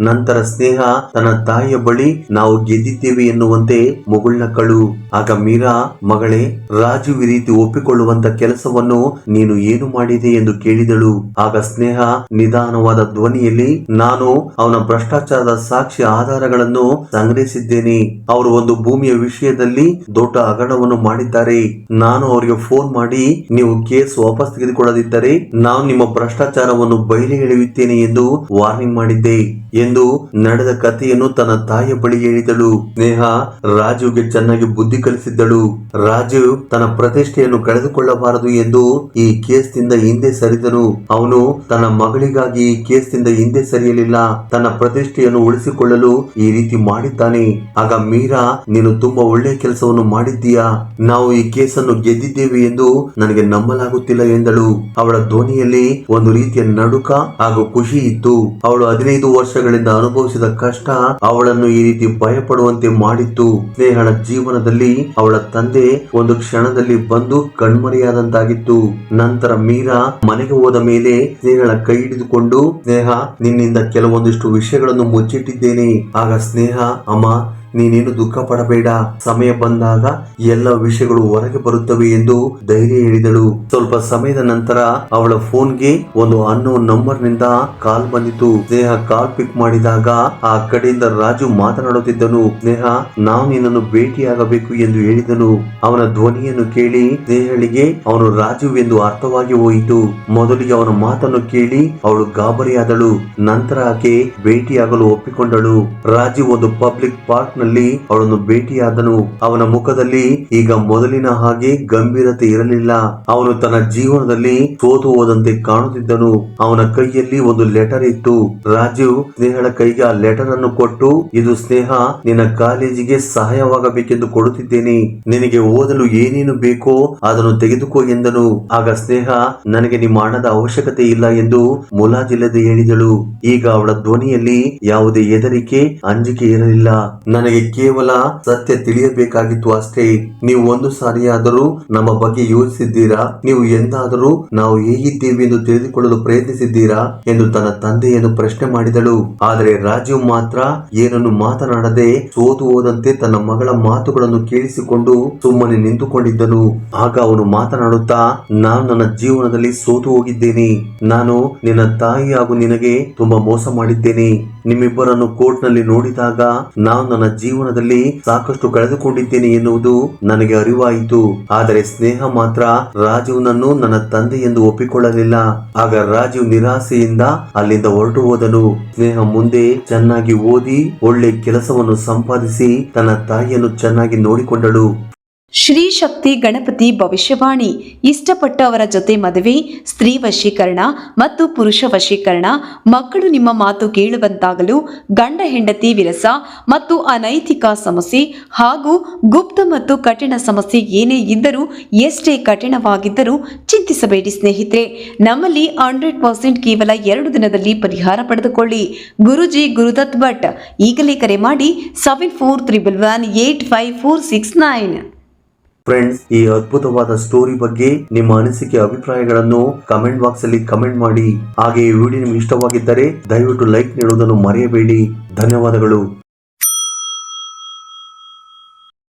ನಂತರ ಸ್ನೇಹ ತನ್ನ ತಾಯಿಯ ಬಳಿ ನಾವು ಗೆದ್ದಿದ್ದೇವೆ ಎನ್ನುವಂತೆ ಮುಗುಳ್ನಕ್ಕಳು. ಆಗ ಮೀರಾ, ಮಗಳೇ, ರಾಜು ಈ ರೀತಿ ಒಪ್ಪಿಕೊಳ್ಳುವಂತ ಕೆಲಸವನ್ನು ನೀನು ಏನು ಮಾಡಿದೆ ಎಂದು ಕೇಳಿದಳು. ಆಗ ಸ್ನೇಹ ನಿಧಾನವಾದ ಧ್ವನಿಯಲ್ಲಿ, ನಾನು ಅವನ ಭ್ರಷ್ಟಾಚಾರದ ಸಾಕ್ಷಿ ಆಧಾರಗಳನ್ನು ಸಂಗ್ರಹಿಸಿದ್ದೇನೆ. ಅವರು ಒಂದು ಭೂಮಿಯ ವಿಷಯದಲ್ಲಿ ದೊಡ್ಡ ಹಗರಣವನ್ನು ಮಾಡಿದ್ದಾರೆ. ನಾನು ಅವರಿಗೆ ಫೋನ್ ಮಾಡಿ, ನೀವು ಕೇಸ್ ವಾಪಸ್ ತೆಗೆದುಕೊಳ್ಳದಿದ್ದರೆ ನಾನು ನಿಮ್ಮ ಭ್ರಷ್ಟಾಚಾರವನ್ನು ಬಯಲು ಎಳೆಯುತ್ತೇನೆ ಎಂದು ವಾರ್ನಿಂಗ್ ಮಾಡಿದ್ದೆ ಎಂದು ನಡೆದ ಕಥೆಯನ್ನು ತನ್ನ ತಾಯಿಯ ಬಳಿ ಹೇಳಿದಳು. ಸ್ನೇಹ ರಾಜುಗೆ ಚೆನ್ನಾಗಿ ಬುದ್ಧಿ ಕಲಿಸಿದ್ದಳು. ರಾಜು ತನ್ನ ಪ್ರತಿಷ್ಠೆಯನ್ನು ಕಳೆದುಕೊಳ್ಳಬಾರದು ಎಂದು ಈ ಕೇಸ್ನಿಂದ ಹಿಂದೆ ಸರಿದನು. ಅವನು ತನ್ನ ಮಗಳಿಗಾಗಿ ಈ ಕೇಸ್ನಿಂದ ಹಿಂದೆ ಸರಿಯಲಿಲ್ಲ. ತನ್ನ ಪ್ರತಿಷ್ಠೆಯನ್ನು ಉಳಿಸಿಕೊಳ್ಳಲು ಈ ರೀತಿ ಮಾಡಿದ್ದಾನೆ. ಆಗ ಮೀರಾ, ನೀನು ತುಂಬಾ ಒಳ್ಳೆಯ ಕೆಲಸವನ್ನು ಮಾಡಿದ್ದೀಯಾ. ನಾವು ಈ ಕೇಸನ್ನು ಗೆದ್ದಿದ್ದೇವೆ ಎಂದು ನನಗೆ ನಂಬಲಾಗುತ್ತಿಲ್ಲ ಎಂದಳು. ಅವಳ ಧ್ವನಿಯಲ್ಲಿ ಒಂದು ರೀತಿಯ ನಡುಕ ಹಾಗೂ ಖುಷಿ ಇತ್ತು. ಅವಳು 15 ವರ್ಷಗಳಿಂದ ಅನುಭವಿಸಿದ ಕಷ್ಟ ಅವಳನ್ನು ಈ ರೀತಿ ಭಯಪಡುವಂತೆ ಮಾಡಿತ್ತು. ಸ್ನೇಹಳ ಜೀವನದಲ್ಲಿ ಅವಳ ತಂದೆ ಒಂದು ಕ್ಷಣದಲ್ಲಿ ಬಂದು ಕಣ್ಮರೆಯಾದಂತಾಗಿತ್ತು. ನಂತರ ಮೀರಾ ಮನೆಗೆ ಹೋದ ಮೇಲೆ ಸ್ನೇಹಳ ಕೈ ಹಿಡಿದುಕೊಂಡು, ಸ್ನೇಹ, ನಿನ್ನಿಂದ ಕೆಲವೊಂದಿಷ್ಟು ವಿಷಯಗಳನ್ನು ಮುಚ್ಚಿಟ್ಟಿದ್ದೇನೆ. ಆಗ ಸ್ನೇಹ, ಅಮ್ಮ, ನೀನೇನು ದುಃಖ ಪಡಬೇಡ, ಸಮಯ ಬಂದಾಗ ಎಲ್ಲ ವಿಷಯಗಳು ಹೊರಗೆ ಬರುತ್ತವೆ ಎಂದು ಧೈರ್ಯ ಹೇಳಿದಳು. ಸ್ವಲ್ಪ ಸಮಯದ ನಂತರ ಅವಳ ಫೋನ್ಗೆ ಒಂದು ಅನ್ನೋನ್ ನಂಬರ್ ನಿಂದ ಕಾಲ್ ಬಂದಿತು. ಸ್ನೇಹ ಕಾಲ್ ಪಿಕ್ ಮಾಡಿದಾಗ ಆ ಕಡೆಯಿಂದ ರಾಜು ಮಾತನಾಡುತ್ತಿದ್ದನು. ಸ್ನೇಹ, ನಾವು ನಿನ್ನನ್ನು ಭೇಟಿಯಾಗಬೇಕು ಎಂದು ಹೇಳಿದನು. ಅವನ ಧ್ವನಿಯನ್ನು ಕೇಳಿ ಸ್ನೇಹಳಿಗೆ ಅವನು ರಾಜು ಎಂದು ಅರ್ಥವಾಗಿ ಹೋಯಿತು. ಮೊದಲಿಗೆ ಅವನ ಮಾತನ್ನು ಕೇಳಿ ಅವಳು ಗಾಬರಿಯಾದಳು. ನಂತರ ಆಕೆ ಭೇಟಿಯಾಗಲು ಒಪ್ಪಿಕೊಂಡಳು. ರಾಜು ಒಂದು ಪಬ್ಲಿಕ್ ಪಾರ್ಕ್ ನಲ್ಲಿ ಅವಳನ್ನು ಭೇಟಿಯಾದನು. ಅವನ ಮುಖದಲ್ಲಿ ಈಗ ಮೊದಲಿನ ಹಾಗೆ ಗಂಭೀರತೆ ಇರಲಿಲ್ಲ. ಅವನು ತನ್ನ ಜೀವನದಲ್ಲಿ ಸೋತು ಹೋದಂತೆ ಕಾಣುತ್ತಿದ್ದನು. ಅವನ ಕೈಯಲ್ಲಿ ಒಂದು ಲೆಟರ್ ಇತ್ತು. ರಾಜು ಸ್ನೇಹಳ ಕೈಗೆ ಆ ಲೆಟರ್ ಅನ್ನು ಕೊಟ್ಟು, ಇದು ಸ್ನೇಹ, ನಿನ್ನ ಕಾಲೇಜಿಗೆ ಸಹಾಯವಾಗಬೇಕೆಂದು ಕೊಡುತ್ತಿದ್ದೇನೆ, ನಿನಗೆ ಓದಲು ಏನೇನು ಬೇಕೋ ಅದನ್ನು ತೆಗೆದುಕೋ ಎಂದನು. ಆಗ ಸ್ನೇಹ, ನನಗೆ ನಿಮ್ಮ ಹಣದ ಅವಶ್ಯಕತೆ ಇಲ್ಲ ಎಂದು ಮುಲಾಜಿಲ್ಲದೆ ಹೇಳಿದಳು. ಈಗ ಅವಳ ಧ್ವನಿಯಲ್ಲಿ ಯಾವುದೇ ಹೆದರಿಕೆ, ಅಂಜಿಕೆ ಇರಲಿಲ್ಲ. ನನಗೆ ಕೇವಲ ಸತ್ಯ ತಿಳಿಯಬೇಕಾಗಿತ್ತು ಅಷ್ಟೇ. ನೀವು ಒಂದು ಸಾರಿಯಾದರೂ ನಮ್ಮ ಬಗ್ಗೆ ಯೋಚಿಸಿದ್ದೀರಾ? ನೀವು ಎಂದಾದರೂ ನಾವು ಹೇಗಿದ್ದೇವೆ ಎಂದು ತಿಳಿದುಕೊಳ್ಳಲು ಪ್ರಯತ್ನಿಸಿದ್ದೀರಾ ಎಂದು ತನ್ನ ತಂದೆಯನ್ನು ಪ್ರಶ್ನೆ ಮಾಡಿದಳು. ಆದರೆ ರಾಜೀವ್ ಮಾತ್ರ ಏನನ್ನು ಮಾತನಾಡದೆ ಸೋತು ಹೋದಂತೆ ತನ್ನ ಮಗಳ ಮಾತುಗಳನ್ನು ಕೇಳಿಸಿಕೊಂಡು ಸುಮ್ಮನೆ ನಿಂತುಕೊಂಡಿದ್ದನು. ಆಗ ಅವನು ಮಾತನಾಡುತ್ತಾ, ನಾನು ನನ್ನ ಜೀವನದಲ್ಲಿ ಸೋತು ಹೋಗಿದ್ದೇನೆ. ನಾನು ನಿನ್ನ ತಾಯಿ ಹಾಗೂ ನಿನಗೆ ತುಂಬಾ ಮೋಸ ಮಾಡಿದ್ದೇನೆ. ನಿಮ್ಮಿಬ್ಬರನ್ನು ಕೋರ್ಟ್ ನಲ್ಲಿ ನೋಡಿದಾಗ ನಾನು ನನ್ನ ಜೀವನದಲ್ಲಿ ಸಾಕಷ್ಟು ಕಳೆದುಕೊಂಡಿದ್ದೇನೆ ಎನ್ನುವುದು ನನಗೆ ಅರಿವಾಯಿತು. ಆದರೆ ಸ್ನೇಹ ಮಾತ್ರ ರಾಜೀವ್ನನ್ನು ನನ್ನ ತಂದೆ ಎಂದು ಒಪ್ಪಿಕೊಳ್ಳಲಿಲ್ಲ. ಆಗ ರಾಜೀವ್ ನಿರಾಸೆಯಿಂದ ಅಲ್ಲಿಂದ ಹೊರಟು ಹೋದನು. ಸ್ನೇಹ ಮುಂದೆ ಚೆನ್ನಾಗಿ ಓದಿ ಒಳ್ಳೆ ಕೆಲಸವನ್ನು ಸಂಪಾದಿಸಿ ತನ್ನ ತಾಯಿಯನ್ನು ಚೆನ್ನಾಗಿ ನೋಡಿಕೊಂಡಳು. ಶ್ರೀ ಶಕ್ತಿ ಗಣಪತಿ ಭವಿಷ್ಯವಾಣಿ. ಇಷ್ಟಪಟ್ಟ ಅವರ ಜೊತೆ ಮದುವೆ, ಸ್ತ್ರೀ ವಶೀಕರಣ ಮತ್ತು ಪುರುಷ ವಶೀಕರಣ, ಮಕ್ಕಳು ನಿಮ್ಮ ಮಾತು ಕೇಳುವಂತಾಗಲು, ಗಂಡ ಹೆಂಡತಿ ವಿರಸ ಮತ್ತು ಅನೈತಿಕ ಸಮಸ್ಯೆ ಹಾಗೂ ಗುಪ್ತ ಮತ್ತು ಕಠಿಣ ಸಮಸ್ಯೆ ಏನೇ ಇದ್ದರೂ, ಎಷ್ಟೇ ಕಠಿಣವಾಗಿದ್ದರೂ ಚಿಂತಿಸಬೇಡಿ ಸ್ನೇಹಿತರೆ. ನಮ್ಮಲ್ಲಿ 100% ಕೇವಲ 2 ದಿನದಲ್ಲಿ ಪರಿಹಾರ ಪಡೆದುಕೊಳ್ಳಿ. ಗುರುಜಿ ಗುರುದತ್ ಭಟ್. ಈಗಲೇ ಕರೆ ಮಾಡಿ 7411185469. ಫ್ರೆಂಡ್ಸ್, ಈ ಅದ್ಭುತವಾದ ಸ್ಟೋರಿ ಬಗ್ಗೆ ನಿಮ್ಮ ಅನಿಸಿಕೆ, ಅಭಿಪ್ರಾಯಗಳನ್ನು ಕಮೆಂಟ್ ಬಾಕ್ಸ್ ಅಲ್ಲಿ ಕಮೆಂಟ್ ಮಾಡಿ. ಹಾಗೆ ಈ ವಿಡಿಯೋ ನಿಮಗೆ ಇಷ್ಟವಾಗಿದ್ದರೆ ದಯವಿಟ್ಟು ಲೈಕ್ ನೀಡುವುದನ್ನು ಮರೆಯಬೇಡಿ. ಧನ್ಯವಾದಗಳು.